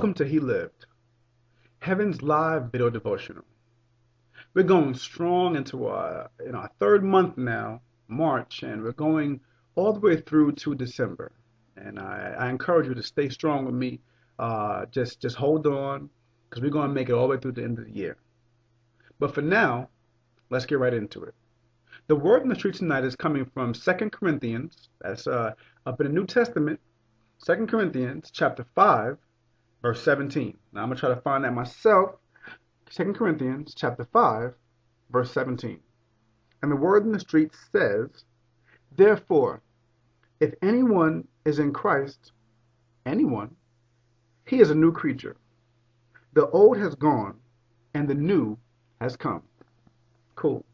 Welcome to He Lived, Heaven's live video devotional. We're going strong into our third month now, March, and we're going all the way through to December. And I encourage you to stay strong with me. Just hold on, because we're going to make it all the way through the end of the year. But for now, let's get right into it. The word in the street tonight is coming from 2 Corinthians. That's up in the New Testament, 2 Corinthians chapter 5, verse 17. Now I'm going to try to find that myself. 2 Corinthians chapter 5, verse 17. And the word in the street says, "Therefore, if anyone is in Christ, anyone, he is a new creature. The old has gone, and the new has come." Cool.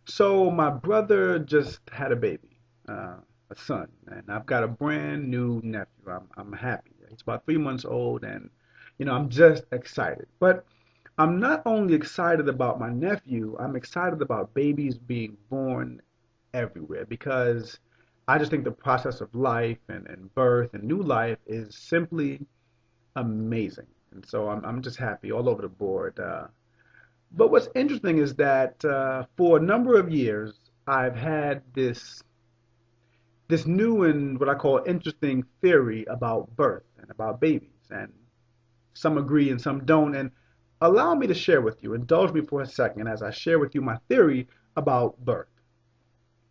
So my brother just had a baby, a son, and I've got a brand new nephew. I'm happy. He's about 3 months old, and I'm just excited. But I'm not only excited about my nephew, I'm excited about babies being born everywhere, because I just think the process of life and birth and new life is simply amazing. And so I'm just happy all over the board. But what's interesting is that for a number of years, I've had this new and what I call interesting theory about birth and about babies. And some agree and some don't. And allow me to share with you, indulge me for a second as I share with you my theory about birth.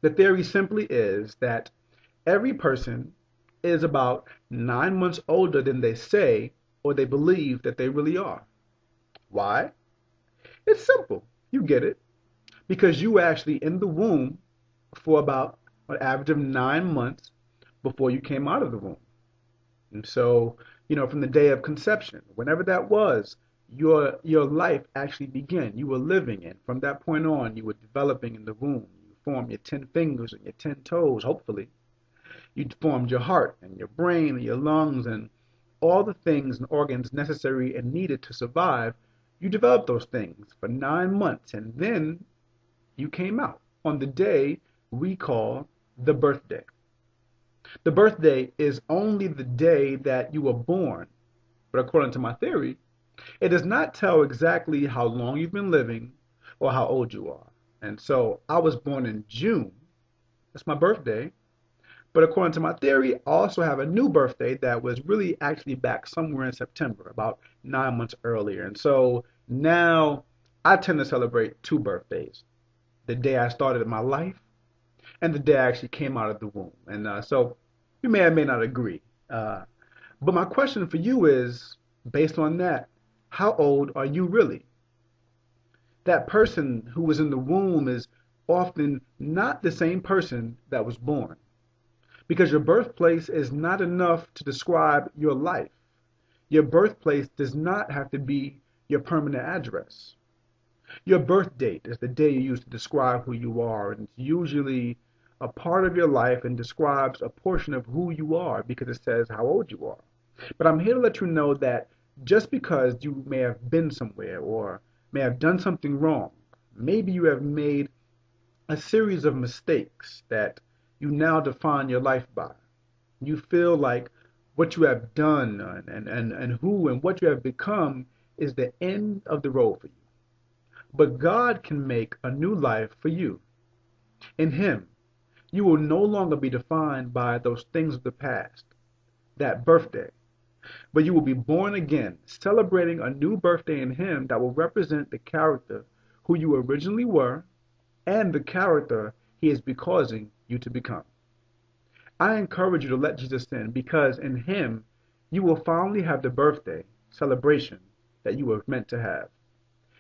The theory simply is that every person is about 9 months older than they say or they believe that they really are. Why? It's simple. You get it. Because you were actually in the womb for about an average of 9 months before you came out of the womb. And so, from the day of conception, whenever that was, your life actually began. You were living, and from that point on, you were developing in the womb. You formed your 10 fingers and your 10 toes, hopefully. You formed your heart and your brain and your lungs and all the things and organs necessary and needed to survive. You developed those things for 9 months, and then you came out on the day we call the birthday. The birthday is only the day that you were born, but according to my theory, it does not tell exactly how long you've been living or how old you are. And so I was born in June. That's my birthday. But according to my theory, I also have a new birthday that was really actually back somewhere in September, about 9 months earlier. And so now I tend to celebrate 2 birthdays: the day I started my life and the day I actually came out of the womb. And so you may or may not agree. But my question for you is, based on that, how old are you really? That person who was in the womb is often not the same person that was born. Because your birthplace is not enough to describe your life. Your birthplace does not have to be your permanent address. Your birth date is the day you use to describe who you are, and it's usually a part of your life and describes a portion of who you are because it says how old you are. But I'm here to let you know that just because you may have been somewhere or may have done something wrong, maybe you have made a series of mistakes that you now define your life by. You feel like what you have done and who and what you have become is the end of the road for you. But God can make a new life for you. In Him, you will no longer be defined by those things of the past, that birthday, but you will be born again, celebrating a new birthday in Him that will represent the character who you originally were and the character He is causing you to become. I encourage you to let Jesus in, because in Him you will finally have the birthday celebration that you were meant to have.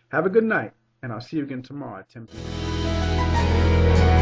Have a good night, and I'll see you again tomorrow at 10 p.m.